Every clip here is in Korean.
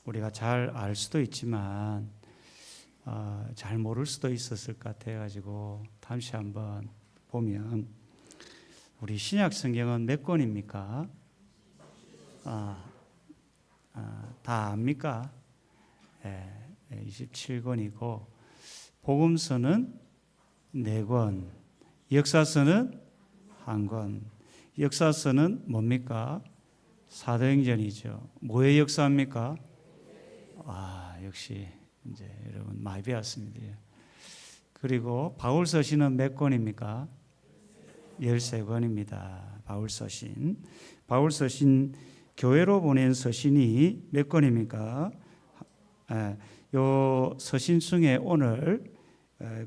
우리가 잘 알 수도 있지만 잘 모를 수도 있었을 것 같아가지고 다시 한번 보면, 우리 신약 성경은 몇 권입니까? 다 압니까? 27권이고 복음서는 4권, 역사서는 1권. 역사서는 뭡니까? 사도행전이죠. 뭐의 역사입니까? 역시 이제 여러분 많이 배웠습니다. 그리고 바울서신은 몇 권입니까? 13권입니다. 바울서신 교회로 보낸 서신이 몇 권입니까? 요 서신 중에 오늘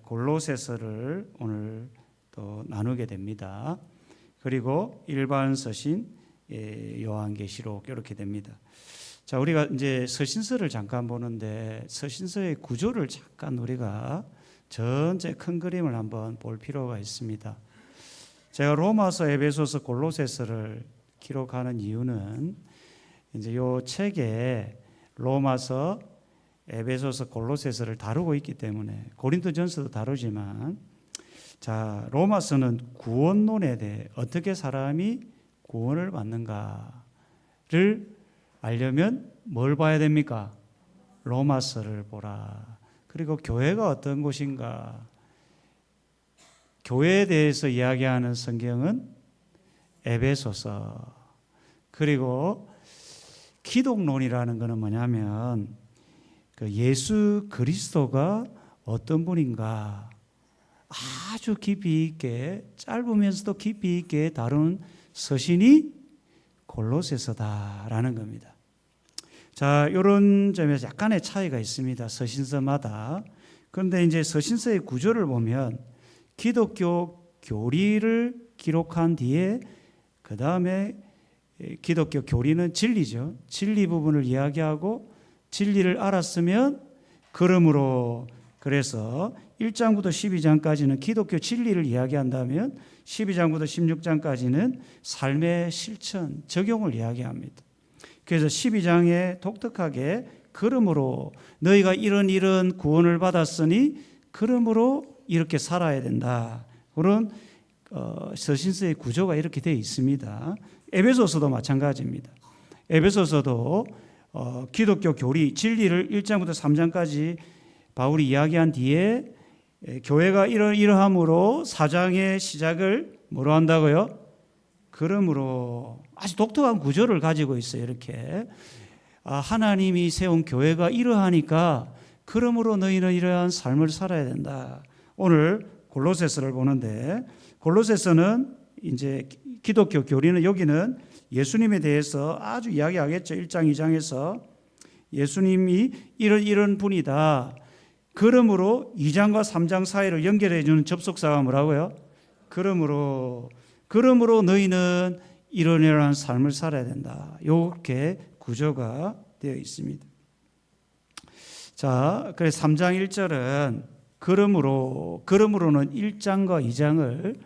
골로새서를 오늘 또 나누게 됩니다. 그리고 일반 서신, 요한계시록 이렇게 됩니다. 자, 우리가 이제 서신서를 잠깐 보는데 서신서의 구조를 잠깐 우리가 전체 큰 그림을 한번 볼 필요가 있습니다. 제가 로마서, 에베소서, 골로새서를 기록하는 이유는 이제 요 책에 로마서, 에베소서, 골로새서를 다루고 있기 때문에, 고린도전서도 다루지만, 자, 로마서는 구원론에 대해 어떻게 사람이 구원을 받는가를 알려면 뭘 봐야 됩니까? 로마서를 보라. 그리고 교회가 어떤 곳인가, 교회에 대해서 이야기하는 성경은 에베소서. 그리고 기독론이라는 것은 뭐냐면 그 예수 그리스도가 어떤 분인가 아주 깊이 있게, 짧으면서도 깊이 있게 다룬 서신이 골로새서다라는 겁니다. 자, 이런 점에서 약간의 차이가 있습니다. 서신서마다. 그런데 이제 서신서의 구조를 보면 기독교 교리를 기록한 뒤에 그 다음에 기독교 교리는 진리죠. 진리 부분을 이야기하고 진리를 알았으면 그러므로, 그래서 1장부터 12장까지는 기독교 진리를 이야기한다면 12장부터 16장까지는 삶의 실천, 적용을 이야기합니다. 그래서 12장에 독특하게 그러므로 너희가 이런 구원을 받았으니 그러므로 이렇게 살아야 된다. 그런 서신서의 구조가 이렇게 되어 있습니다. 에베소서도 마찬가지입니다. 에베소서도 기독교 교리, 진리를 1장부터 3장까지 바울이 이야기한 뒤에 교회가 이러함으로 4장의 시작을 뭐로 한다고요? 그러므로, 아주 독특한 구조를 가지고 있어요. 이렇게 하나님이 세운 교회가 이러하니까 그러므로 너희는 이러한 삶을 살아야 된다. 오늘 골로새서를 보는데, 골로새서는 이제 기독교 교리는, 여기는 예수님에 대해서 아주 이야기하겠죠. 1장 2장에서 예수님이 이런 분이다. 그러므로 2장과 3장 사이를 연결해 주는 접속사가 뭐라고요? 그러므로 너희는 이러한 삶을 살아야 된다. 이렇게 구조가 되어 있습니다. 자, 그래서 3장 1절은 그러므로는 1장과 2장을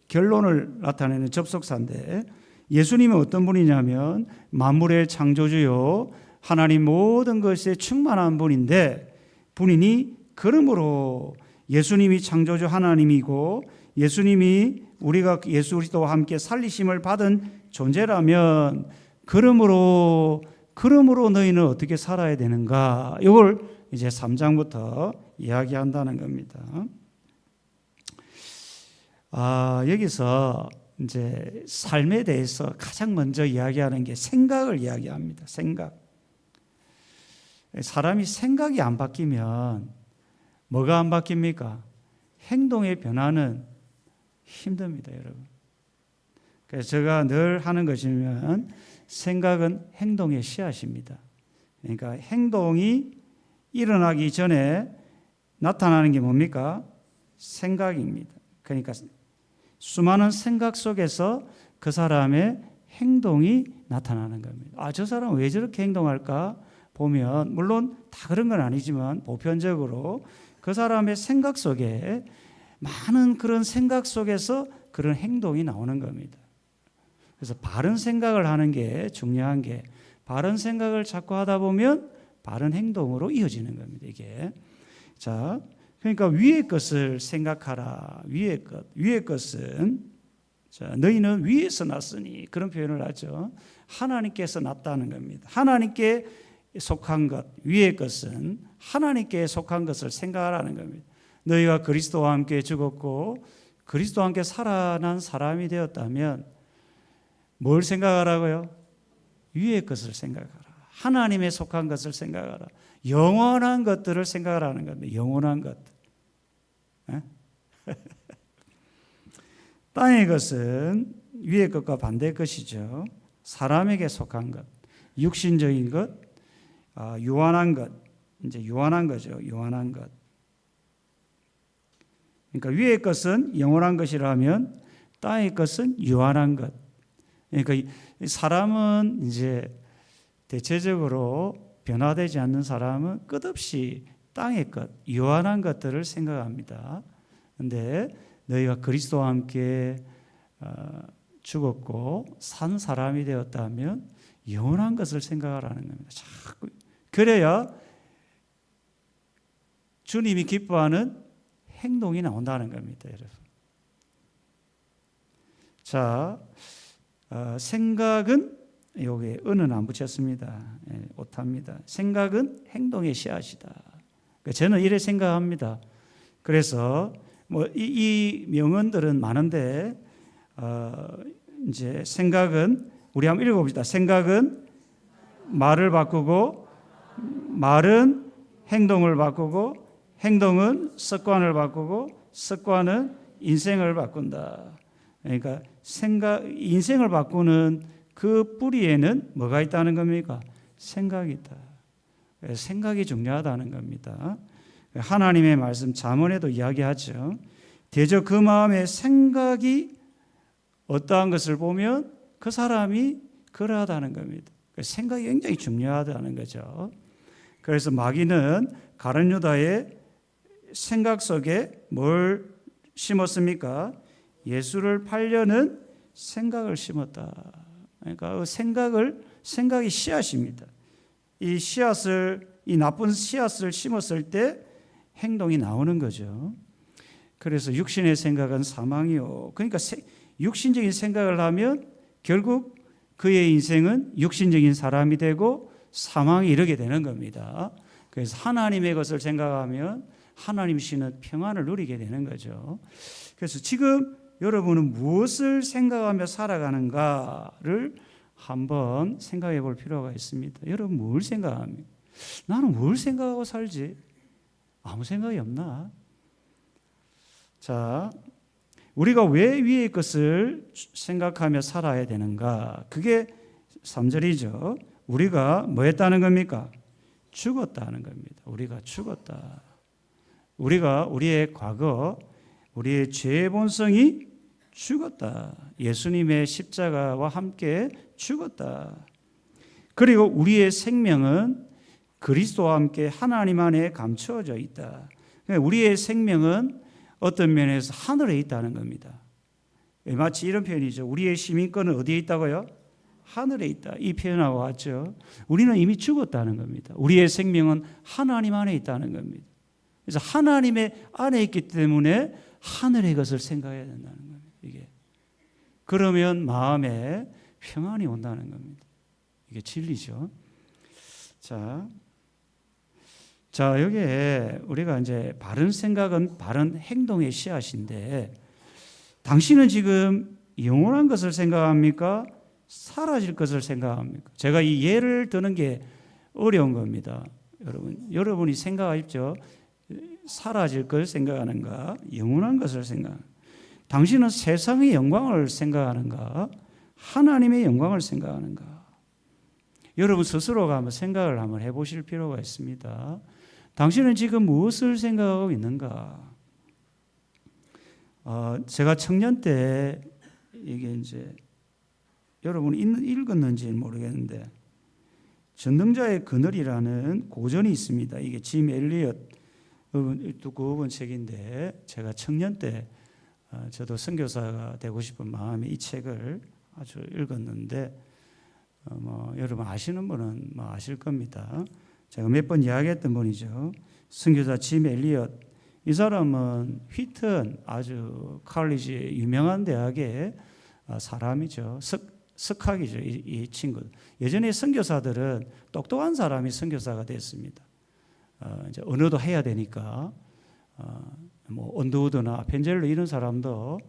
결론을 나타내는 접속사인데, 예수님은 어떤 분이냐면 만물의 창조주요 하나님 모든 것에 충만한 분인데, 분이니 그러므로 예수님이 창조주 하나님이고 예수님이 우리가 예수 그리스도와 함께 살리심을 받은 존재라면 그러므로 너희는 어떻게 살아야 되는가, 이걸 이제 3장부터 이야기한다는 겁니다. 여기서 이제 삶에 대해서 가장 먼저 이야기하는 게 생각을 이야기합니다. 생각. 사람이 생각이 안 바뀌면 뭐가 안 바뀝니까? 행동의 변화는 힘듭니다, 여러분. 그래서 제가 늘 하는 것이면 생각은 행동의 씨앗입니다. 그러니까 행동이 일어나기 전에 나타나는 게 뭡니까? 생각입니다. 그러니까 수많은 생각 속에서 그 사람의 행동이 나타나는 겁니다. 저 사람 왜 저렇게 행동할까? 보면 물론 다 그런 건 아니지만 보편적으로 그 사람의 생각 속에, 많은 그런 생각 속에서 그런 행동이 나오는 겁니다. 그래서 바른 생각을 하는 게 중요한 게, 바른 생각을 자꾸 하다 보면 바른 행동으로 이어지는 겁니다. 이게. 자, 그러니까 위의 것을 생각하라. 위의 것은 자, 너희는 위에서 났으니 그런 표현을 하죠. 하나님께서 났다는 겁니다. 하나님께 속한 것, 위의 것은 하나님께 속한 것을 생각하라는 겁니다. 너희가 그리스도와 함께 죽었고 그리스도와 함께 살아난 사람이 되었다면 뭘 생각하라고요? 위의 것을 생각하라. 하나님에 속한 것을 생각하라. 영원한 것들을 생각하라는 겁니다. 영원한 것들. 땅의 것은 위의 것과 반대의 것이죠. 사람에게 속한 것, 육신적인 것, 유한한 것, 이제 유한한 거죠. 유한한 것. 그러니까 위의 것은 영원한 것이라면 땅의 것은 유한한 것. 그러니까 사람은 이제 대체적으로 변화되지 않는 사람은 끝없이 땅의 것, 유한한 것들을 생각합니다. 그런데 너희가 그리스도와 함께 죽었고 산 사람이 되었다면 영원한 것을 생각하라는 겁니다. 자꾸 그래야 주님이 기뻐하는 행동이 나온다는 겁니다, 여러분. 자, 생각은 여기에 은은 안 붙였습니다. 오타입니다. 생각은 행동의 씨앗이다. 저는 이래 생각합니다. 그래서 이 명언들은 많은데 이제 생각은 우리 한번 읽어봅시다. 생각은 말을 바꾸고 말은 행동을 바꾸고 행동은 습관을 바꾸고 습관은 인생을 바꾼다. 그러니까 인생을 바꾸는 그 뿌리에는 뭐가 있다는 겁니까? 생각이 있다. 생각이 중요하다는 겁니다. 하나님의 말씀 잠언에도 이야기하죠. 대저 그 마음에 생각이 어떠한 것을 보면 그 사람이 그러하다는 겁니다. 생각이 굉장히 중요하다는 거죠. 그래서 마귀는 가룟 유다의 생각 속에 뭘 심었습니까? 예수를 팔려는 생각을 심었다. 그러니까 생각이 씨앗입니다. 이 나쁜 씨앗을 심었을 때 행동이 나오는 거죠. 그래서 육신의 생각은 사망이요. 그러니까 육신적인 생각을 하면 결국 그의 인생은 육신적인 사람이 되고 사망에 이르게 되는 겁니다. 그래서 하나님의 것을 생각하면 하나님 주시는 평안을 누리게 되는 거죠. 그래서 지금 여러분은 무엇을 생각하며 살아가는가를 한번 생각해 볼 필요가 있습니다. 여러분 뭘 생각합니까? 나는 뭘 생각하고 살지? 아무 생각이 없나? 자, 우리가 왜 위의 것을 생각하며 살아야 되는가? 그게 3절이죠. 우리가 뭐 했다는 겁니까? 죽었다는 겁니다. 우리가 죽었다. 우리가 우리의 과거, 우리의 죄의 본성이 죽었다. 예수님의 십자가와 함께 죽었다. 그리고 우리의 생명은 그리스도와 함께 하나님 안에 감추어져 있다. 우리의 생명은 어떤 면에서 하늘에 있다는 겁니다. 마치 이런 표현이죠. 우리의 시민권은 어디에 있다고요? 하늘에 있다. 이 표현하고 같죠. 우리는 이미 죽었다는 겁니다. 우리의 생명은 하나님 안에 있다는 겁니다. 그래서 하나님의 안에 있기 때문에 하늘의 것을 생각해야 된다는 겁니다. 이게 그러면 마음에 평안이 온다는 겁니다. 이게 진리죠. 자, 여기에 우리가 이제 바른 생각은 바른 행동의 씨앗인데, 당신은 지금 영원한 것을 생각합니까? 사라질 것을 생각합니까? 제가 이 예를 드는 게 어려운 겁니다. 여러분이 생각하십시오. 사라질 것을 생각하는가? 영원한 것을 생각하는가? 당신은 세상의 영광을 생각하는가? 하나님의 영광을 생각하는가? 여러분 스스로가 한번 생각을 한번 해보실 필요가 있습니다. 당신은 지금 무엇을 생각하고 있는가? 제가 청년 때 이게 이제 여러분이 읽었는지는 모르겠는데 전능자의 그늘이라는 고전이 있습니다. 이게 짐 엘리엇 두꺼운 책인데 제가 청년 때 저도 선교사가 되고 싶은 마음에 이 책을 아주 읽었는데 여러분 아시는 분은 아실 겁니다. 제가 몇 번 이야기했던 분이죠. 선교사 짐 엘리엇. 이 사람은 휘튼 아주 칼리지 유명한 대학의 사람이죠. 석학이죠. 이 친구. 예전에 선교사들은 똑똑한 사람이 선교사가 됐습니다. 이제 언어도 해야 되니까 뭐 언더우드나 펜젤러 이런 사람도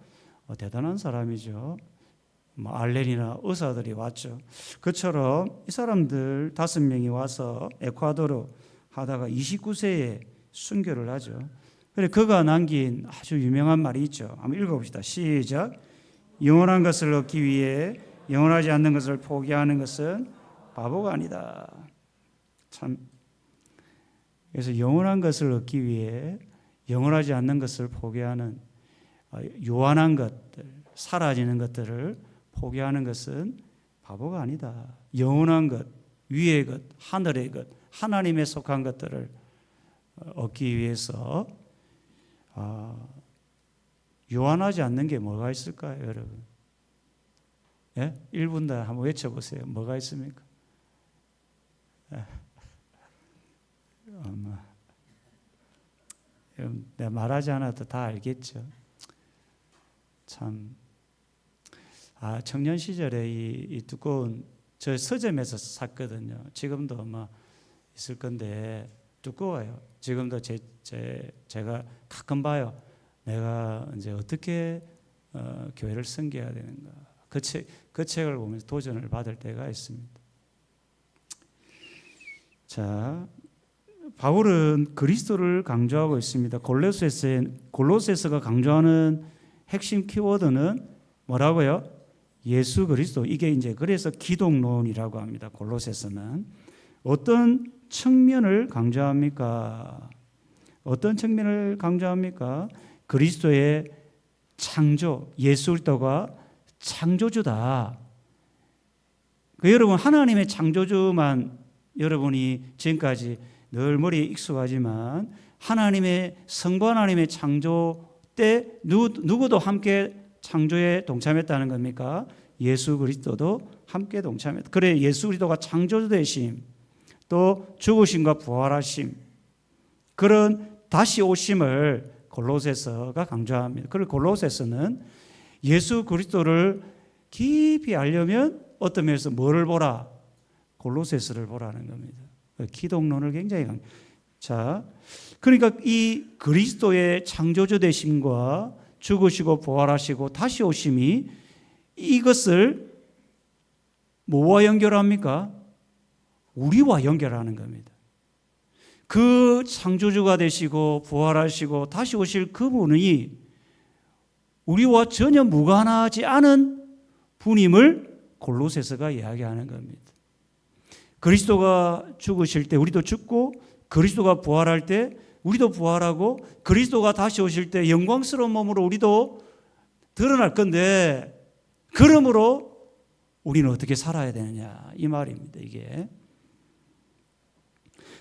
대단한 사람이죠. 뭐 알렌이나 의사들이 왔죠. 그처럼 이 사람들 5명이 와서 에콰도르 하다가 29세에 순교를 하죠. 그래 그가 남긴 아주 유명한 말이 있죠. 한번 읽어봅시다. 시작. 영원한 것을 얻기 위해 영원하지 않는 것을 포기하는 것은 바보가 아니다. 참. 그래서 영원한 것을 얻기 위해 영원하지 않는 것을 포기하는 요한한 것들, 사라지는 것들을 포기하는 것은 바보가 아니다. 영원한 것, 위의 것, 하늘의 것, 하나님에 속한 것들을 얻기 위해서 요한하지 않는 게 뭐가 있을까요, 여러분? 예? 1분 다 한번 외쳐보세요. 뭐가 있습니까? 내가 말하지 않아도 다 알겠죠. 참, 청년 시절에 이 두꺼운 저 서점에서 샀거든요. 지금도 아마 있을 건데 두꺼워요. 지금도 제가 가끔 봐요. 내가 이제 어떻게 교회를 섬겨야 되는가. 그 책을 보면서 도전을 받을 때가 있습니다. 자, 바울은 그리스도를 강조하고 있습니다. 골로새서가 강조하는 핵심 키워드는 뭐라고요? 예수 그리스도. 이게 이제 그래서 기독론이라고 합니다. 골로새서는 어떤 측면을 강조합니까? 어떤 측면을 강조합니까? 그리스도의 창조, 예수 그리스도가 창조주다. 여러분 하나님의 창조주만 여러분이 지금까지 늘 머리에 익숙하지만 하나님의 성부 하나님의 창조 때 누구도 함께 창조에 동참했다는 겁니까? 예수 그리스도도 함께 동참했다. 그래 예수 그리스도가 창조주 되심, 또 죽으심과 부활하심, 그런 다시 오심을 골로새서가 강조합니다. 그리고 골로새서는 예수 그리스도를 깊이 알려면 어떤 면에서 뭐를 보라? 골로새서를 보라는 겁니다. 기독론을 굉장히 자, 그러니까 이 그리스도의 창조주 되심과 죽으시고 부활하시고 다시 오심이 이것을 뭐와 연결합니까? 우리와 연결하는 겁니다. 그 창조주가 되시고 부활하시고 다시 오실 그분이 우리와 전혀 무관하지 않은 분임을 골로새서가 이야기하는 겁니다. 그리스도가 죽으실 때 우리도 죽고, 그리스도가 부활할 때 우리도 부활하고, 그리스도가 다시 오실 때 영광스러운 몸으로 우리도 드러날 건데, 그러므로 우리는 어떻게 살아야 되느냐 이 말입니다. 이게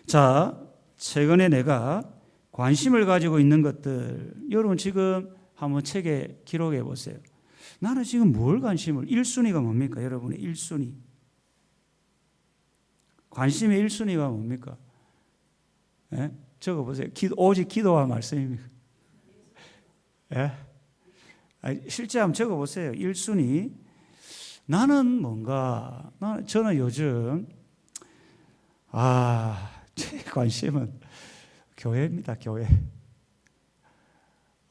자, 최근에 내가 관심을 가지고 있는 것들, 여러분 지금 한번 책에 기록해 보세요. 나는 지금 뭘 관심을, 1순위가 뭡니까? 여러분의 1순위, 관심의 1순위가 뭡니까? 예? 적어보세요. 오직 기도와 말씀입니다. 예? 실제 한번 적어보세요. 1순위. 나는 뭔가, 저는 요즘 제 관심은 교회입니다. 교회.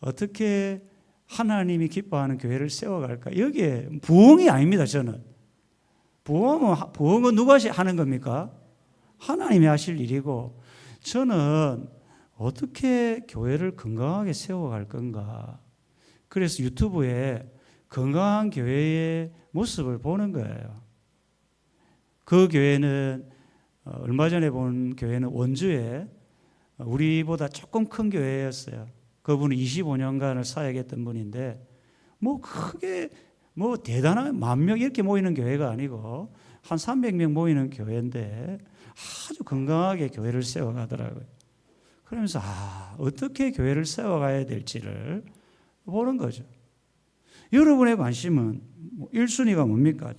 어떻게 하나님이 기뻐하는 교회를 세워갈까? 여기에 부흥이 아닙니다. 저는 부흥은 누가 하는 겁니까? 하나님이 하실 일이고, 저는 어떻게 교회를 건강하게 세워갈 건가. 그래서 유튜브에 건강한 교회의 모습을 보는 거예요. 그 교회는 얼마 전에 본 교회는 원주에 우리보다 조금 큰 교회였어요. 그분은 25년간을 사역했던 분인데, 크게 대단한 10,000명 이렇게 모이는 교회가 아니고 한 300명 모이는 교회인데 아주 건강하게 교회를 세워가더라고요. 그러면서 어떻게 교회를 세워가야 될지를 보는 거죠. 여러분의 관심은 1순위가 뭡니까?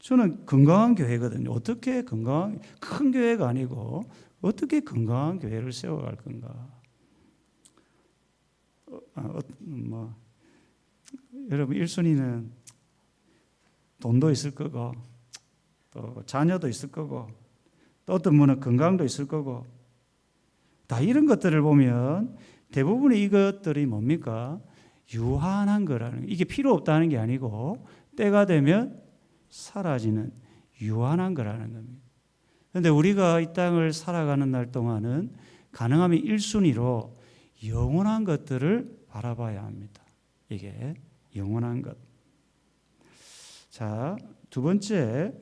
저는 건강한 교회거든요. 어떻게 큰 교회가 아니고 어떻게 건강한 교회를 세워갈 건가? 여러분 1순위는 돈도 있을 거고 또 자녀도 있을 거고 또 어떤 분은 건강도 있을 거고 다 이런 것들을 보면 대부분의 이것들이 뭡니까? 유한한 거라는, 이게 필요 없다는 게 아니고 때가 되면 사라지는 유한한 거라는 겁니다. 그런데 우리가 이 땅을 살아가는 날 동안은 가능하면 1순위로 영원한 것들을 바라봐야 합니다. 이게 영원한 것. 자, 두 번째는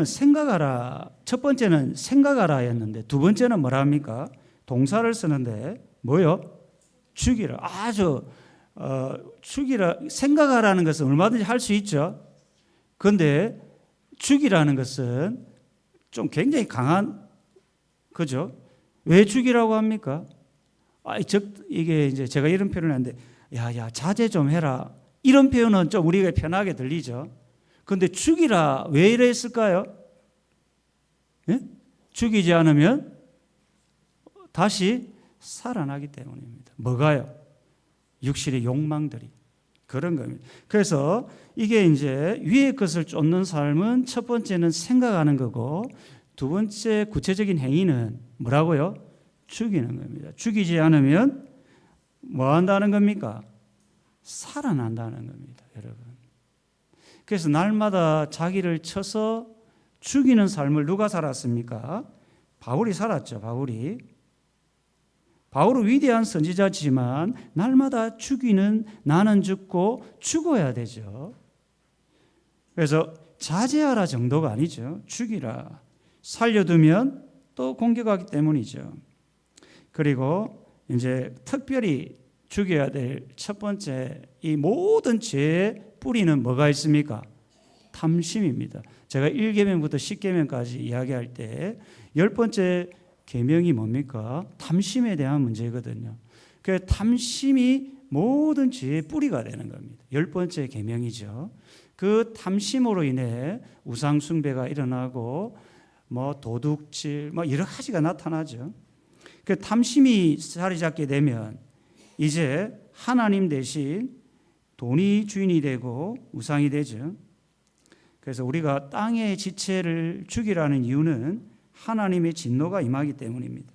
생각하라. 첫 번째는 생각하라였는데 두 번째는 뭐라 합니까? 동사를 쓰는데 뭐요? 죽이라. 죽이라. 생각하라는 것은 얼마든지 할 수 있죠. 그런데 죽이라는 것은 좀 굉장히 강한, 그죠? 왜 죽이라고 합니까? 이게 이제 제가 이런 표현을 하는데, 야, 자제 좀 해라. 이런 표현은 좀 우리가 편하게 들리죠. 그런데 죽이라. 왜 이랬을까요? 예? 죽이지 않으면 다시 살아나기 때문입니다. 뭐가요? 육신의 욕망들이. 그런 겁니다. 그래서 이게 이제 위의 것을 쫓는 삶은 첫 번째는 생각하는 거고 두 번째 구체적인 행위는 뭐라고요? 죽이는 겁니다. 죽이지 않으면 뭐 한다는 겁니까? 살아난다는 겁니다, 여러분. 그래서 날마다 자기를 쳐서 죽이는 삶을 누가 살았습니까? 바울이 살았죠, 바울은 위대한 선지자지만 날마다 죽이는, 나는 죽고 죽어야 되죠. 그래서 자제하라 정도가 아니죠. 죽이라. 살려두면 또 공격하기 때문이죠. 그리고 이제 특별히 죽여야 될 첫 번째, 이 모든 죄의 뿌리는 뭐가 있습니까? 탐심입니다. 제가 1계명부터 10계명까지 이야기할 때 10번째 계명이 뭡니까? 탐심에 대한 문제거든요. 그 탐심이 모든 죄의 뿌리가 되는 겁니다. 10번째 계명이죠. 그 탐심으로 인해 우상 숭배가 일어나고 도둑질 여러 가지가 나타나죠. 그 탐심이 자리 잡게 되면 이제 하나님 대신 돈이 주인이 되고 우상이 되죠. 그래서 우리가 땅의 지체를 죽이라는 이유는 하나님의 진노가 임하기 때문입니다.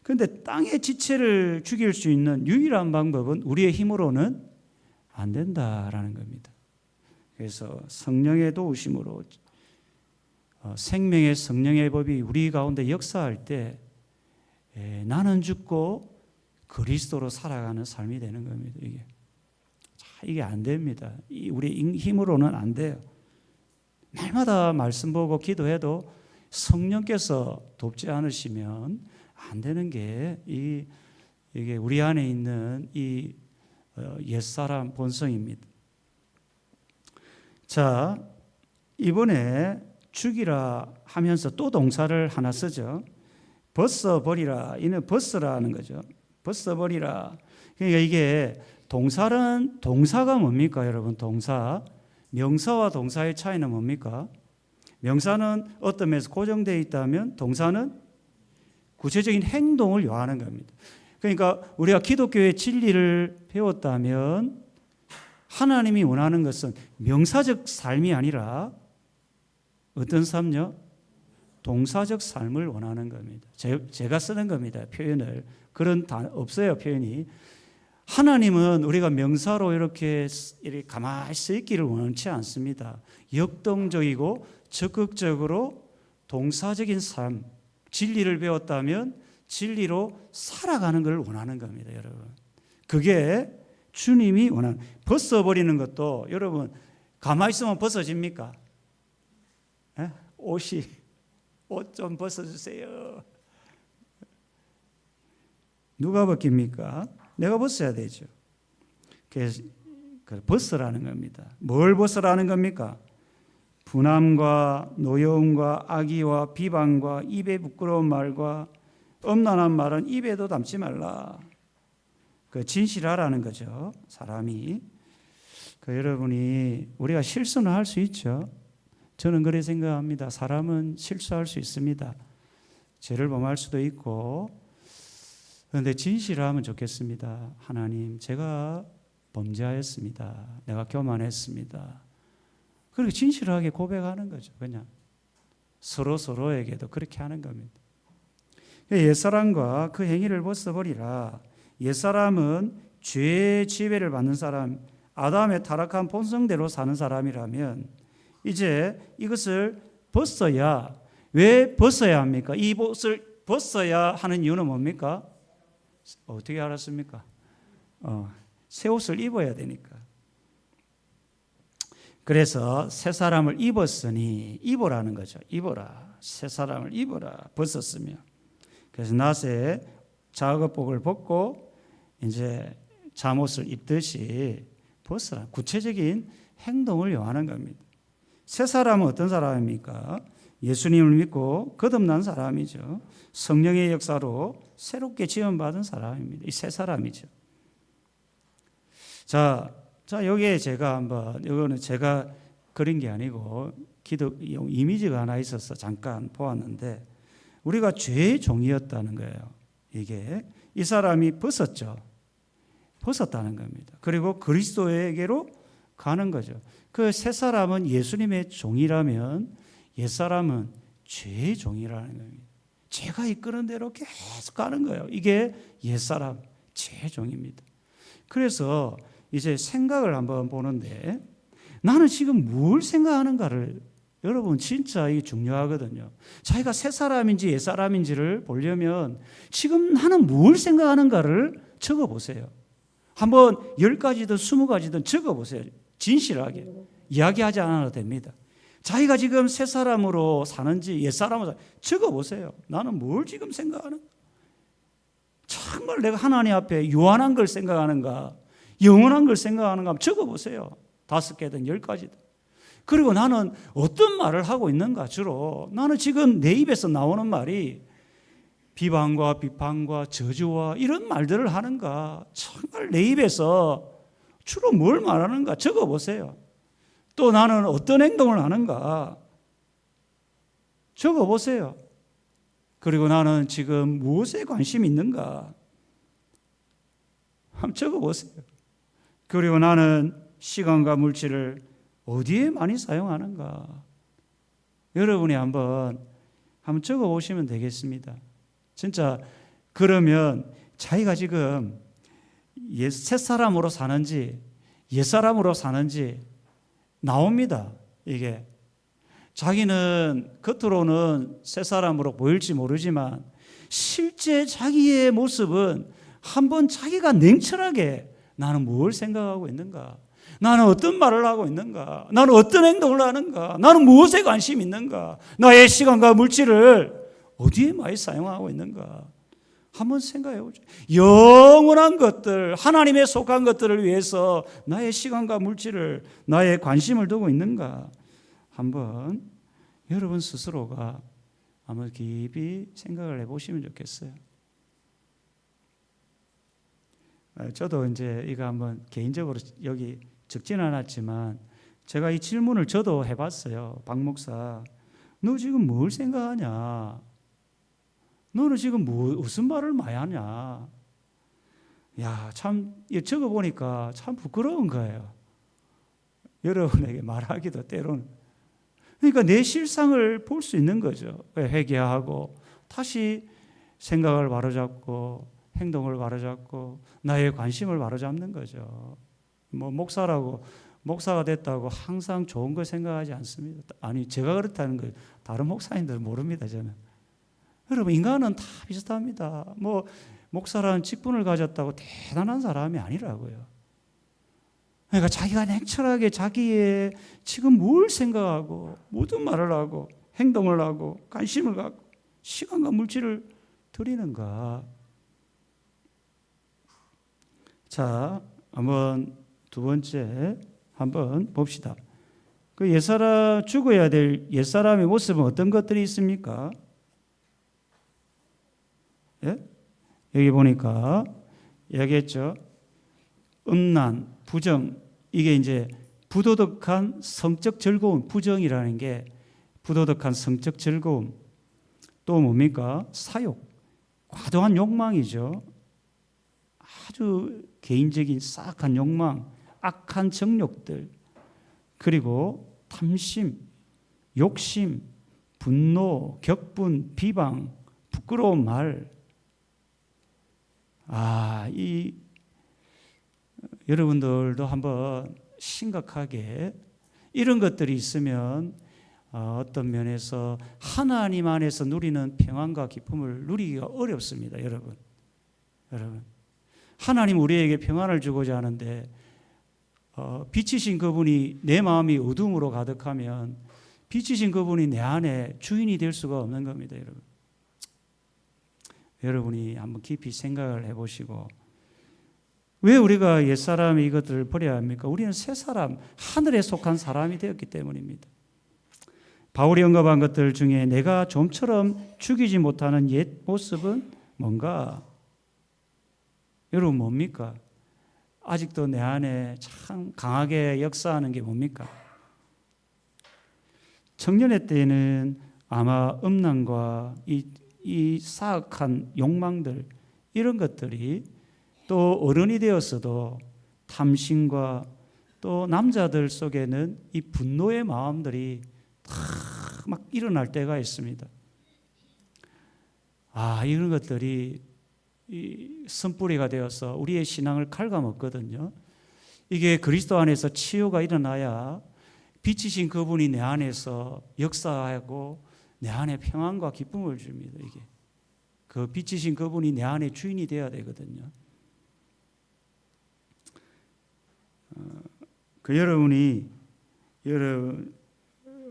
그런데 땅의 지체를 죽일 수 있는 유일한 방법은 우리의 힘으로는 안 된다라는 겁니다. 그래서 성령의 도우심으로 생명의 성령의 법이 우리 가운데 역사할 때 나는 죽고 그리스도로 살아가는 삶이 되는 겁니다. 이게 안 됩니다. 우리 힘으로는 안 돼요. 날마다 말씀 보고 기도해도 성령께서 돕지 않으시면 안 되는 게 이게 우리 안에 있는 이 옛사람 본성입니다. 자, 이번에 죽이라 하면서 또 동사를 하나 쓰죠. 벗어버리라. 이는 벗으라는 거죠. 벗어버리라. 그러니까 이게 동사가 뭡니까, 여러분? 동사. 명사와 동사의 차이는 뭡니까? 명사는 어떤 면에서 고정되어 있다면 동사는 구체적인 행동을 요하는 겁니다. 그러니까 우리가 기독교의 진리를 배웠다면 하나님이 원하는 것은 명사적 삶이 아니라 어떤 삶요? 동사적 삶을 원하는 겁니다. 제가 쓰는 겁니다. 표현을. 그런 없어요, 표현이. 하나님은 우리가 명사로 이렇게 가만히 서 있기를 원치 않습니다. 역동적이고 적극적으로 동사적인 삶, 진리를 배웠다면 진리로 살아가는 걸 원하는 겁니다, 여러분. 그게 주님이 원하는. 벗어버리는 것도 여러분 가만히 있으면 벗어집니까? 옷 좀 벗어주세요. 누가 벗깁니까? 내가 벗어야 되죠. 그래서 벗으라는 겁니다. 뭘 벗으라는 겁니까? 분함과 노여움과 악의와 비방과 입에 부끄러운 말과 엄란한 말은 입에도 담지 말라. 진실하라는 거죠. 사람이. 여러분이 우리가 실수는 할 수 있죠. 저는 그렇게 생각합니다. 사람은 실수할 수 있습니다. 죄를 범할 수도 있고. 그런데 진실하면 좋겠습니다. 하나님, 제가 범죄하였습니다. 내가 교만했습니다. 그렇게 진실하게 고백하는 거죠. 그냥 서로에게도 그렇게 하는 겁니다. 옛사람과 그 행위를 벗어버리라. 옛사람은 죄의 지배를 받는 사람, 아담의 타락한 본성대로 사는 사람이라면 이제 이것을 벗어야, 왜 벗어야 합니까? 이 옷을 벗어야 하는 이유는 뭡니까? 어떻게 알았습니까? 새 옷을 입어야 되니까. 그래서 새 사람을 입었으니, 입으라는 거죠. 입어라. 새 사람을 입어라. 벗었으며. 그래서 낮에 작업복을 벗고 이제 잠옷을 입듯이 벗어라. 구체적인 행동을 요하는 겁니다. 새 사람은 어떤 사람입니까? 예수님을 믿고 거듭난 사람이죠. 성령의 역사로 새롭게 지원받은 사람입니다. 이 새 사람이죠. 자, 여기에 제가 한번, 이거는 제가 그린 게 아니고 기독용 이미지가 하나 있어서 잠깐 보았는데, 우리가 죄의 종이었다는 거예요. 이게 이 사람이 벗었다는 겁니다. 그리고 그리스도에게로 가는 거죠. 그 새 사람은 예수님의 종이라면 옛사람은 죄의 종이라는 겁니다. 죄가 이끄는 대로 계속 가는 거예요. 이게 옛사람, 죄의 종입니다. 그래서 이제 생각을 한번 보는데, 나는 지금 뭘 생각하는가를, 여러분 진짜 이게 중요하거든요. 자기가 새 사람인지 옛 사람인지를 보려면 지금 나는 뭘 생각하는가를 적어보세요. 한번 10가지든 20가지든 적어보세요. 진실하게. 이야기하지 않아도 됩니다. 자기가 지금 새 사람으로 사는지 옛 사람으로 적어보세요. 나는 뭘 지금 생각하는가? 정말 내가 하나님 앞에 유한한 걸 생각하는가? 영원한 걸 생각하는가? 적어보세요. 5개든 10가지든. 그리고 나는 어떤 말을 하고 있는가? 주로 나는 지금 내 입에서 나오는 말이 비방과 비판과 저주와 이런 말들을 하는가? 정말 내 입에서 주로 뭘 말하는가? 적어보세요. 또 나는 어떤 행동을 하는가? 적어보세요. 그리고 나는 지금 무엇에 관심이 있는가? 한번 적어보세요. 그리고 나는 시간과 물질을 어디에 많이 사용하는가? 여러분이 한번 적어보시면 되겠습니다. 진짜 그러면 자기가 지금 새 사람으로 사는지 옛 사람으로 사는지 나옵니다. 이게 자기는 겉으로는 새 사람으로 보일지 모르지만 실제 자기의 모습은 한번 자기가 냉철하게 나는 뭘 생각하고 있는가? 나는 어떤 말을 하고 있는가? 나는 어떤 행동을 하는가? 나는 무엇에 관심이 있는가? 나의 시간과 물질을 어디에 많이 사용하고 있는가? 한번 생각해 보죠. 영원한 것들, 하나님에 속한 것들을 위해서 나의 시간과 물질을, 나의 관심을 두고 있는가? 한번 여러분 스스로가 한번 깊이 생각을 해보시면 좋겠어요. 저도 이제 이거 한번 개인적으로 여기 적지는 않았지만 제가 이 질문을 저도 해봤어요. 박 목사, 너 지금 뭘 생각하냐? 너는 지금 무슨 말을 많이 하냐? 야, 참 적어보니까 참 부끄러운 거예요. 여러분에게 말하기도 때로는. 그러니까 내 실상을 볼 수 있는 거죠. 회개하고 다시 생각을 바로잡고 행동을 바로잡고 나의 관심을 바로잡는 거죠. 뭐 목사가 됐다고 항상 좋은 걸 생각하지 않습니다. 아니, 제가 그렇다는 걸 다른 목사님들은 모릅니다. 저는. 여러분, 인간은 다 비슷합니다. 뭐 목사라는 직분을 가졌다고 대단한 사람이 아니라고요. 그러니까 자기가 냉철하게 자기의 지금 뭘 생각하고 모든 말을 하고 행동을 하고 관심을 갖고 시간과 물질을 들이는가. 자, 한번 두 번째 한번 봅시다. 그 옛사람, 죽어야 될 옛사람의 모습은 어떤 것들이 있습니까? 예? 여기 보니까 얘기했죠. 음란, 부정, 이게 이제 부도덕한 성적 즐거움, 부정이라는 게 부도덕한 성적 즐거움, 또 뭡니까? 사욕, 과도한 욕망이죠. 아주 개인적인 사악한 욕망, 악한 정욕들, 그리고 탐심, 욕심, 분노, 격분, 비방, 부끄러운 말. 여러분들도 한번 심각하게 이런 것들이 있으면 어떤 면에서 하나님 안에서 누리는 평안과 기쁨을 누리기가 어렵습니다. 여러분 하나님 우리에게 평안을 주고자 하는데 빛이신 그분이 내 마음이 어둠으로 가득하면 빛이신 그분이 내 안에 주인이 될 수가 없는 겁니다. 여러분이 한번 깊이 생각을 해보시고, 왜 우리가 옛사람이 이것들을 버려야 합니까? 우리는 새 사람, 하늘에 속한 사람이 되었기 때문입니다. 바울이 언급한 것들 중에 내가 좀처럼 죽이지 못하는 옛 모습은 뭔가? 여러분 뭡니까? 아직도 내 안에 참 강하게 역사하는 게 뭡니까? 청년의 때에는 아마 음란과 이 사악한 욕망들, 이런 것들이, 또 어른이 되었어도 탐심과 또 남자들 속에는 이 분노의 마음들이 다 막 일어날 때가 있습니다. 이런 것들이 이 선뿌리가 되어서 우리의 신앙을 갉아먹거든요. 이게 그리스도 안에서 치유가 일어나야 빛이신 그분이 내 안에서 역사하고 내 안에 평안과 기쁨을 줍니다. 이게 그 빛이신 그분이 내 안에 주인이 되어야 되거든요. 여러분이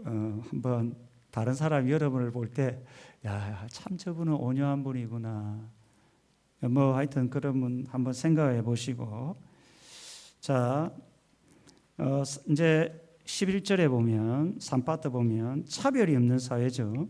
한번 다른 사람 여러분을 볼 때, 참 저분은 온유한 분이구나. 하여튼 그러면 한번 생각해 보시고, 자, 이제 11절에 보면, 3파트 보면 차별이 없는 사회죠.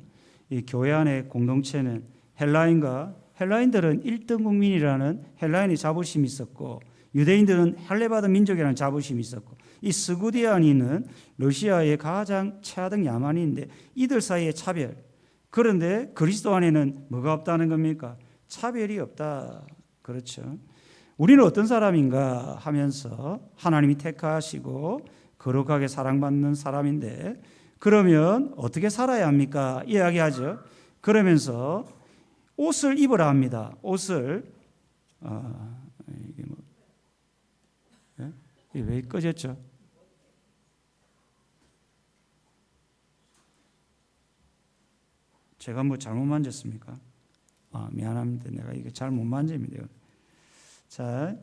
이 교회 안의 공동체는 헬라인들은 1등 국민이라는 헬라인의 자부심이 있었고, 유대인들은 할례받은 민족이라는 자부심이 있었고, 이 스구디아니는 러시아의 가장 최하등 야만인데 이들 사이의 차별. 그런데 그리스도 안에는 뭐가 없다는 겁니까? 차별이 없다. 그렇죠. 우리는 어떤 사람인가 하면서 하나님이 택하시고 거룩하게 사랑받는 사람인데, 그러면 어떻게 살아야 합니까? 이야기하죠. 그러면서 옷을 입으라 합니다. 옷을 이게 왜 꺼졌죠? 제가 잘못 만졌습니까? 미안합니다. 내가 이거 잘 못 만집니다. 자,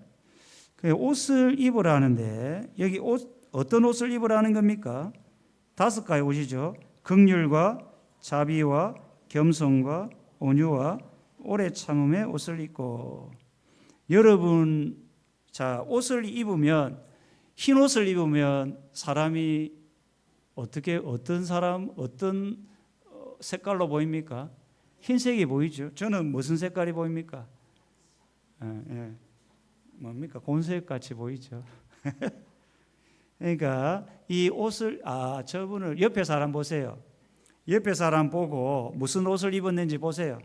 옷을 입으라는데 여기 어떤 옷을 입으라는 겁니까? 5가지 옷이죠. 긍휼과 자비와 겸손과 온유와 오래 참음의 옷을 입고. 여러분, 옷을 입으면, 흰 옷을 입으면 사람이 어떤 색깔로 보입니까? 흰색이 보이죠. 저는 무슨 색깔이 보입니까? 뭡니까? 곤색 같이 보이죠. 그러니까 이 옷을, 저분을, 옆에 사람 보세요. 옆에 사람 보고 무슨 옷을 입었는지 보세요.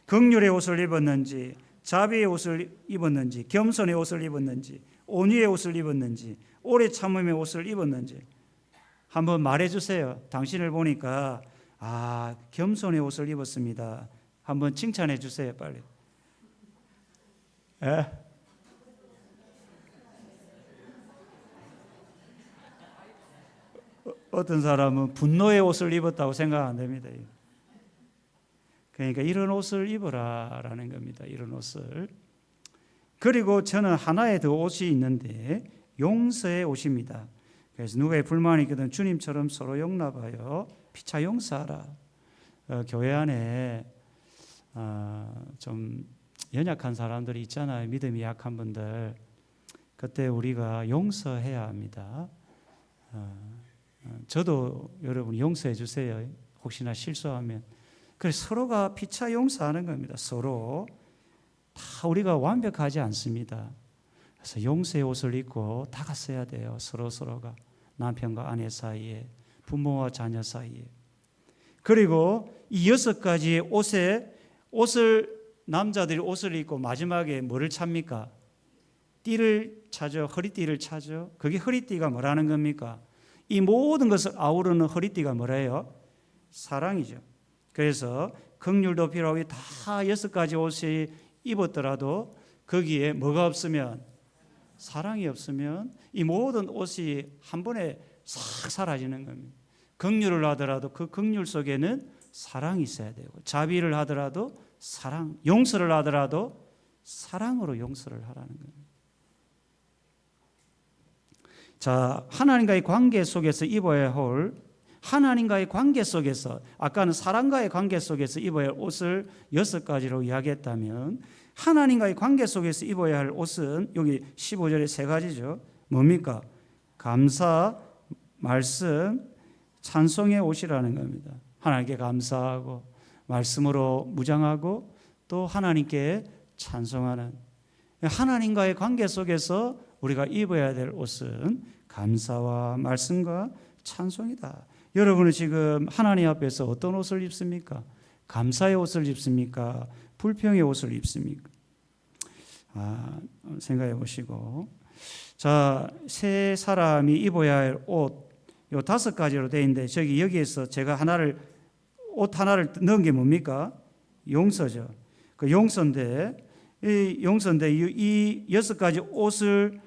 긍휼의 옷을 입었는지, 자비의 옷을 입었는지, 겸손의 옷을 입었는지, 온유의 옷을 입었는지, 오래 참음의 옷을 입었는지 한번 말해주세요. 당신을 보니까 겸손의 옷을 입었습니다. 한번 칭찬해 주세요, 빨리. 어떤 사람은 분노의 옷을 입었다고 생각 안 됩니다. 그러니까 이런 옷을 입어라라는 겁니다. 이런 옷을. 그리고 저는 하나의 더 옷이 있는데 용서의 옷입니다. 그래서 누구의 불만이 있거든 주님처럼 서로 용납하여 피차 용서하라. 교회 안에 좀 연약한 사람들이 있잖아요. 믿음이 약한 분들. 그때 우리가 용서해야 합니다. 저도 여러분 용서해 주세요. 혹시나 실수하면. 그래서 서로가 피차 용서하는 겁니다. 서로 다 우리가 완벽하지 않습니다. 그래서 용서의 옷을 입고 다가서야 돼요. 서로가 남편과 아내 사이에, 부모와 자녀 사이에. 그리고 이 6가지의 남자들이 옷을 입고 마지막에 뭐를 찾습니까? 띠를 차죠. 허리띠를 차죠. 그게 허리띠가 뭐라는 겁니까? 이 모든 것을 아우르는 허리띠가 뭐래요? 사랑이죠. 그래서 긍휼도 필요하고 다 6가지 옷이 입었더라도 거기에 뭐가 없으면, 사랑이 없으면 이 모든 옷이 한 번에 싹 사라지는 겁니다. 긍휼을 하더라도 그 긍휼 속에는 사랑이 있어야 되고, 자비를 하더라도 사랑, 용서를 하더라도 사랑으로 용서를 하라는 겁니다. 자, 하나님과의 관계 속에서 입어야 할, 하나님과의 관계 속에서, 아까는 사랑과의 관계 속에서 입어야 할 옷을 6가지로 이야기했다면, 하나님과의 관계 속에서 입어야 할 옷은 여기 15절에 3가지죠. 뭡니까? 감사, 말씀, 찬송의 옷이라는 겁니다. 하나님께 감사하고 말씀으로 무장하고 또 하나님께 찬송하는, 하나님과의 관계 속에서 우리가 입어야 될 옷은 감사와 말씀과 찬송이다. 여러분은 지금 하나님 앞에서 어떤 옷을 입습니까? 감사의 옷을 입습니까? 불평의 옷을 입습니까? 생각해 보시고, 자, 세 사람이 입어야 할 옷, 요 5가지로 되어 있는데, 여기에서 제가 옷 하나를 넣은 게 뭡니까? 용서죠. 그 용서인데, 이 6가지 옷을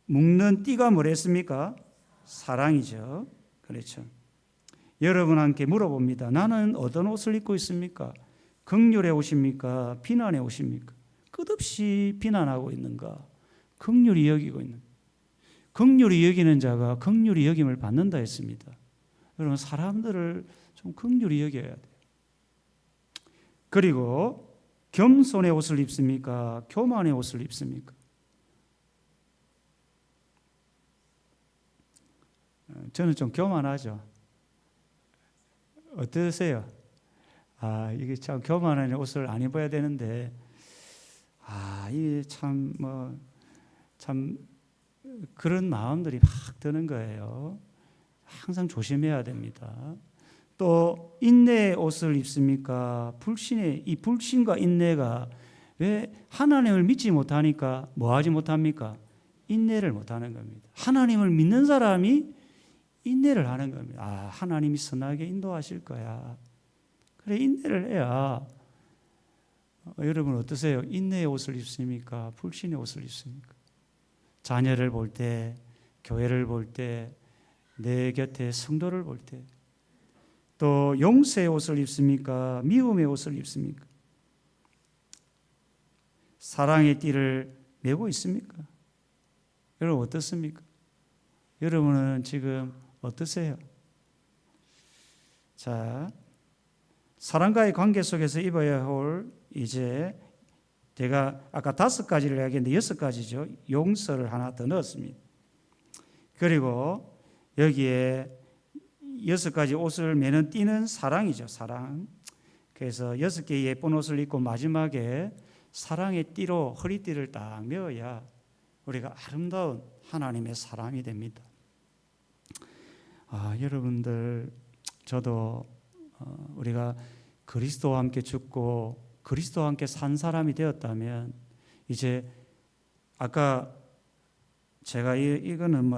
묶는 띠가 뭐랬습니까? 사랑이죠. 그렇죠. 여러분한테 물어봅니다. 나는 어떤 옷을 입고 있습니까? 긍휼의 옷입니까? 비난의 옷입니까? 끝없이 비난하고 있는가? 긍휼히 여기고 있는가? 긍휼히 여기는 자가 긍휼히 여김을 받는다 했습니다. 여러분, 사람들을 좀 긍휼히 여겨야 돼요. 그리고 겸손의 옷을 입습니까? 교만의 옷을 입습니까? 저는 좀 교만하죠. 어떠세요? 이게 참 교만한 옷을 안 입어야 되는데, 이게 참 그런 마음들이 막 드는 거예요. 항상 조심해야 됩니다. 또 인내의 옷을 입습니까? 이 불신과 인내가 왜 하나님을 믿지 못하니까 뭐 하지 못합니까? 인내를 못하는 겁니다. 하나님을 믿는 사람이 인내를 하는 겁니다. 하나님이 선하게 인도하실 거야. 그래, 인내를 해야. 여러분 어떠세요? 인내의 옷을 입습니까? 불신의 옷을 입습니까? 자녀를 볼 때, 교회를 볼 때, 내 곁에 성도를 볼 때, 또 용서의 옷을 입습니까? 미움의 옷을 입습니까? 사랑의 띠를 메고 있습니까? 여러분 어떻습니까? 여러분은 지금 어떠세요? 자, 사랑과의 관계 속에서 입어야 할, 이제 제가 아까 5가지를 이야기했는데 6가지죠. 용서를 하나 더 넣었습니다. 그리고 여기에 6가지 옷을 매는 띠는 사랑이죠. 사랑. 그래서 6개의 예쁜 옷을 입고 마지막에 사랑의 띠로 허리띠를 딱 메어야 우리가 아름다운 하나님의 사람이 됩니다. 여러분들, 저도 우리가 그리스도와 함께 죽고 그리스도와 함께 산 사람이 되었다면, 이제 아까 제가 이거는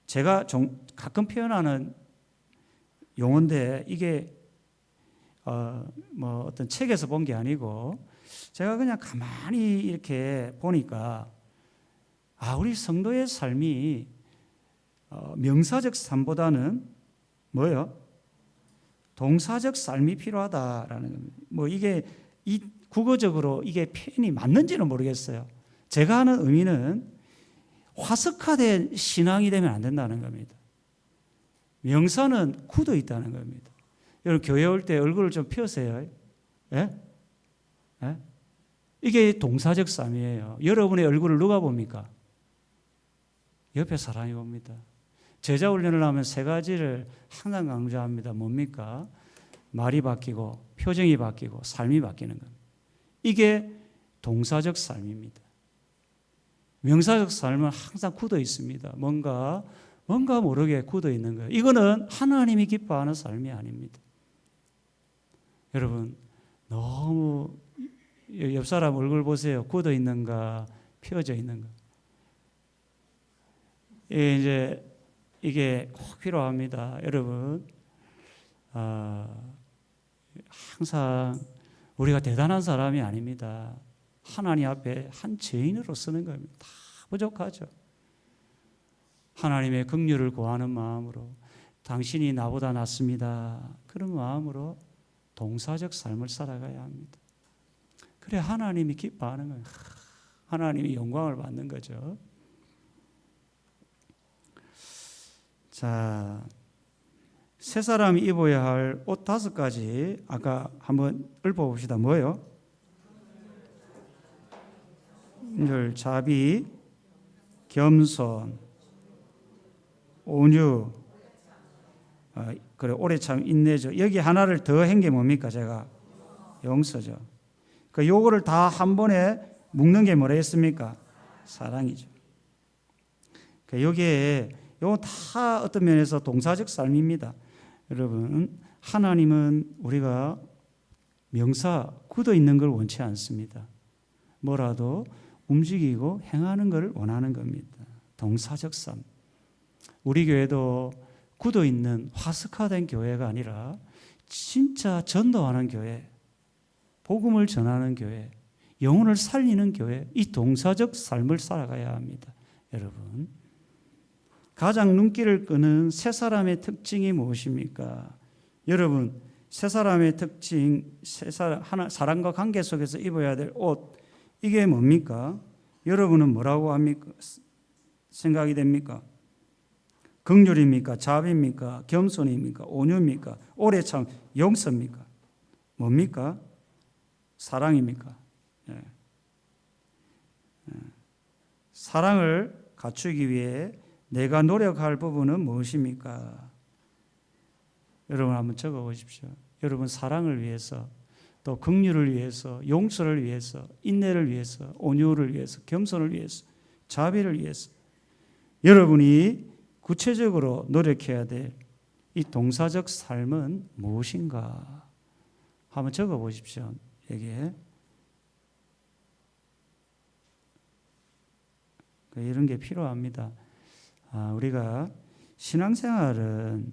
제가 가끔 표현하는 용어인데, 이게 어떤 책에서 본 게 아니고 제가 그냥 가만히 이렇게 보니까 우리 성도의 삶이 명사적 삶보다는 뭐예요? 동사적 삶이 필요하다라는 겁니다. 이게 국어적으로 이게 표현이 맞는지는 모르겠어요. 제가 하는 의미는 화석화된 신앙이 되면 안 된다는 겁니다. 명사는 굳어 있다는 겁니다. 여러분 교회 올 때 얼굴을 좀 펴세요. 예? 예? 이게 동사적 삶이에요. 여러분의 얼굴을 누가 봅니까? 옆에 사람이 봅니다. 제자 훈련을 하면 3가지를 항상 강조합니다. 뭡니까? 말이 바뀌고 표정이 바뀌고 삶이 바뀌는 겁니다. 이게 동사적 삶입니다. 명사적 삶은 항상 굳어 있습니다. 뭔가 모르게 굳어 있는 거예요. 이거는 하나님이 기뻐하는 삶이 아닙니다. 여러분, 너무 옆 사람 얼굴 보세요. 굳어 있는가, 펴져 있는가. 이게 꼭 필요합니다. 여러분, 항상 우리가 대단한 사람이 아닙니다. 하나님 앞에 한 죄인으로 쓰는 겁니다. 다 부족하죠. 하나님의 긍휼을 구하는 마음으로 당신이 나보다 낫습니다. 그런 마음으로 동사적 삶을 살아가야 합니다. 그래 하나님이 기뻐하는 거예요. 하나님이 영광을 받는 거죠. 자, 새 사람이 입어야 할 옷 5가지 아까 한번 읊어봅시다. 뭐예요? 자비, 겸손, 온유, 그래 오래 참 인내죠. 여기 하나를 더 한 게 뭡니까? 제가 용서죠. 그 요거를 다 한 번에 묶는 게 뭐라 했습니까? 사랑이죠. 그 여기에 요 다 어떤 면에서 동사적 삶입니다. 여러분, 하나님은 우리가 명사 굳어 있는 걸 원치 않습니다. 뭐라도 움직이고 행하는 것을 원하는 겁니다. 동사적 삶. 우리 교회도 굳어 있는 화석화된 교회가 아니라 진짜 전도하는 교회, 복음을 전하는 교회, 영혼을 살리는 교회, 이 동사적 삶을 살아가야 합니다. 여러분, 가장 눈길을 끄는 새 사람의 특징이 무엇입니까? 여러분, 새 사람의 특징, 사람과 관계 속에서 입어야 될 옷, 이게 뭡니까? 여러분은 뭐라고 합니까? 생각이 됩니까? 긍휼입니까? 자비입니까? 겸손입니까? 온유입니까? 오래 참 용서입니까? 뭡니까? 사랑입니까? 예. 사랑을 갖추기 위해 내가 노력할 부분은 무엇입니까? 여러분 한번 적어보십시오. 여러분 사랑을 위해서, 또 긍휼을 위해서, 용서를 위해서, 인내를 위해서, 온유를 위해서, 겸손을 위해서, 자비를 위해서 여러분이 구체적으로 노력해야 될 이 동사적 삶은 무엇인가? 한번 적어보십시오. 여기에 이런 게 필요합니다. 우리가 신앙생활은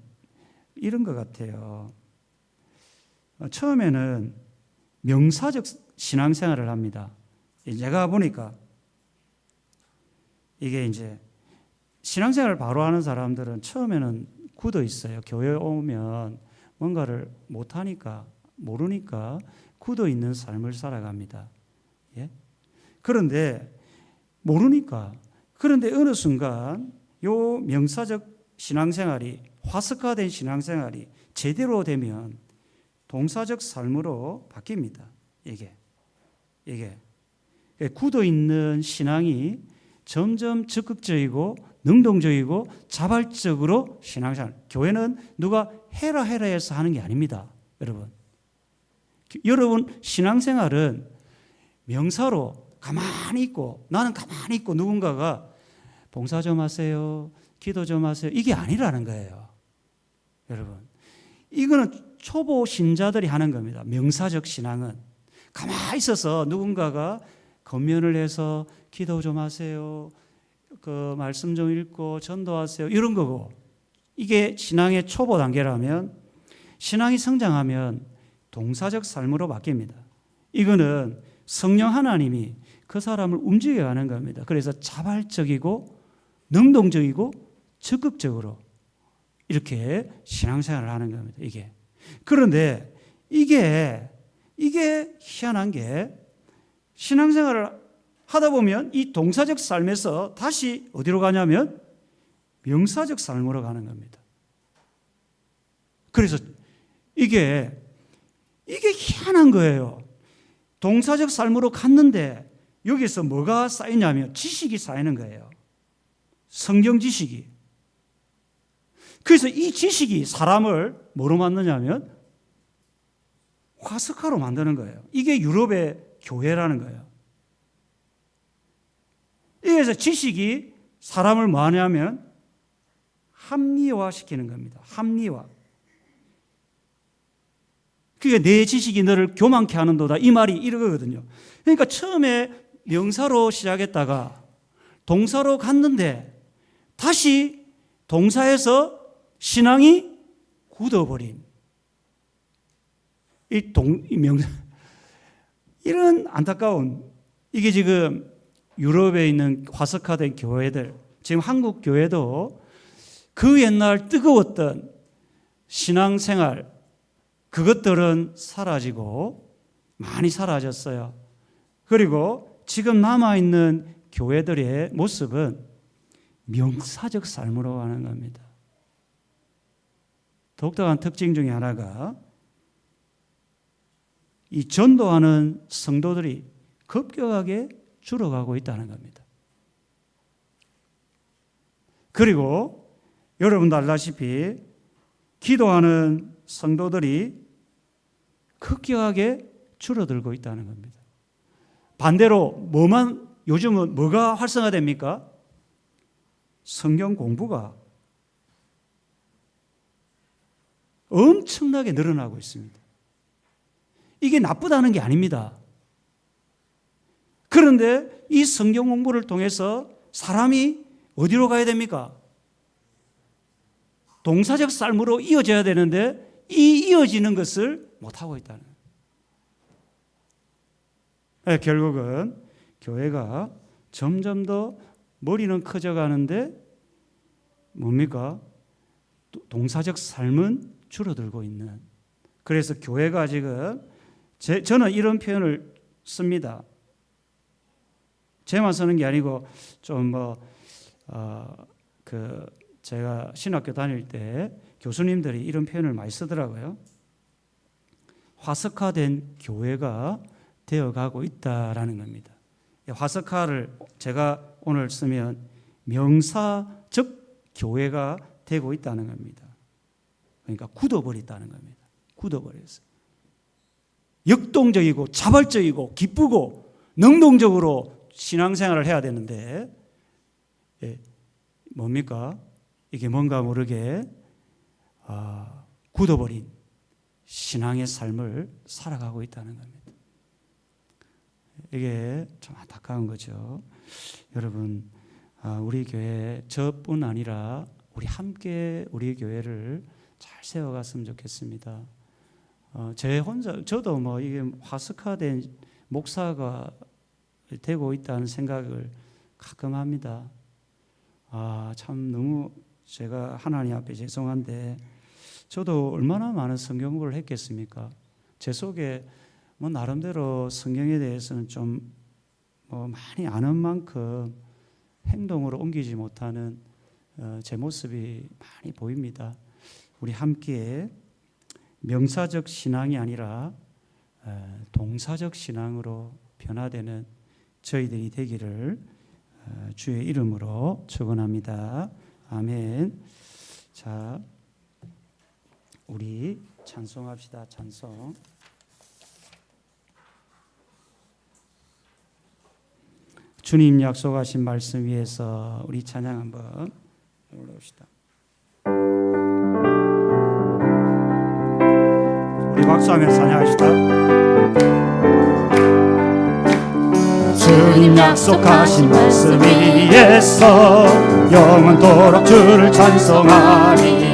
이런 것 같아요. 처음에는 명사적 신앙생활을 합니다. 제가 보니까 이게 이제 신앙생활을 바로 하는 사람들은 처음에는 굳어 있어요. 교회 오면 뭔가를 못하니까, 모르니까 굳어 있는 삶을 살아갑니다. 예? 그런데 모르니까, 그런데 어느 순간 요 명사적 신앙생활이, 화석화된 신앙생활이 제대로 되면 동사적 삶으로 바뀝니다. 이게 굳어 있는 신앙이 점점 적극적이고 능동적이고 자발적으로 신앙생활. 교회는 누가 해라 해서 하는 게 아닙니다. 여러분 신앙생활은 명사로 가만히 있고, 나는 가만히 있고 누군가가 봉사 좀 하세요, 기도 좀 하세요, 이게 아니라는 거예요. 여러분, 이거는 초보 신자들이 하는 겁니다. 명사적 신앙은 가만히 있어서 누군가가 권면을 해서 기도 좀 하세요, 그 말씀 좀 읽고 전도하세요, 이런 거고, 이게 신앙의 초보 단계라면 신앙이 성장하면 동사적 삶으로 바뀝니다. 이거는 성령 하나님이 그 사람을 움직여가는 겁니다. 그래서 자발적이고 능동적이고 적극적으로 이렇게 신앙생활을 하는 겁니다. 그런데 이게 희한한 게, 신앙생활을 하다 보면 이 동사적 삶에서 다시 어디로 가냐면 명사적 삶으로 가는 겁니다. 그래서 이게 희한한 거예요. 동사적 삶으로 갔는데 여기서 뭐가 쌓이냐면 지식이 쌓이는 거예요. 성경 지식이. 그래서 이 지식이 사람을 뭐로 만드냐면 화석화로 만드는 거예요. 이게 유럽의 교회라는 거예요. 이래서 지식이 사람을 뭐 하냐면 합리화시키는 겁니다. 합리화. 그게 내 지식이 너를 교만케 하는도다. 이 말이 이러거든요. 그러니까 처음에 명사로 시작했다가 동사로 갔는데 다시 동사에서 신앙이 굳어버린 이 명사. 이런 안타까운, 이게 지금 유럽에 있는 화석화된 교회들, 지금 한국 교회도 그 옛날 뜨거웠던 신앙생활, 그것들은 사라지고 많이 사라졌어요. 그리고 지금 남아있는 교회들의 모습은 명사적 삶으로 가는 겁니다. 독특한 특징 중에 하나가 이 전도하는 성도들이 급격하게 줄어가고 있다는 겁니다. 그리고 여러분도 알다시피 기도하는 성도들이 급격하게 줄어들고 있다는 겁니다. 반대로 요즘은 뭐가 활성화됩니까? 성경 공부가 엄청나게 늘어나고 있습니다. 이게 나쁘다는 게 아닙니다. 그런데 이 성경 공부를 통해서 사람이 어디로 가야 됩니까? 동사적 삶으로 이어져야 되는데 이 이어지는 것을 못하고 있다는 거예요. 결국은 교회가 점점 더 머리는 커져가는데 뭡니까? 동사적 삶은 줄어들고 있는. 그래서 교회가 지금 저는 이런 표현을 씁니다. 제만 쓰는 게 아니고 좀 제가 신학교 다닐 때 교수님들이 이런 표현을 많이 쓰더라고요. 화석화된 교회가 되어가고 있다라는 겁니다. 화석화를 제가 오늘 쓰면 명사적 교회가 되고 있다는 겁니다. 그러니까 굳어버렸다는 겁니다. 굳어버렸어요. 역동적이고 자발적이고 기쁘고 능동적으로 신앙생활을 해야 되는데 뭡니까? 이게 뭔가 모르게 굳어버린 신앙의 삶을 살아가고 있다는 겁니다. 이게 좀 안타까운 거죠. 여러분, 우리 교회 저뿐 아니라 우리 함께 우리 교회를 잘 세워갔으면 좋겠습니다. 저도 이게 화석화된 목사가 되고 있다는 생각을 가끔 합니다. 참 너무 제가 하나님 앞에 죄송한데 저도 얼마나 많은 성경 공부를 했겠습니까? 제 속에 나름대로 성경에 대해서는 좀 많이 아는 만큼 행동으로 옮기지 못하는 제 모습이 많이 보입니다. 우리 함께 명사적 신앙이 아니라 동사적 신앙으로 변화되는 저희들이 되기를 주의 이름으로 축원합니다. 아멘. 자, 우리 찬송합시다. 찬송. 주님 약속하신 말씀 위에서 우리 찬양 한번 올라옵시다. 우리 박수하면서 찬양합시다. 주님 약속하신 말씀 위에서 영원토록 주를 찬송하리.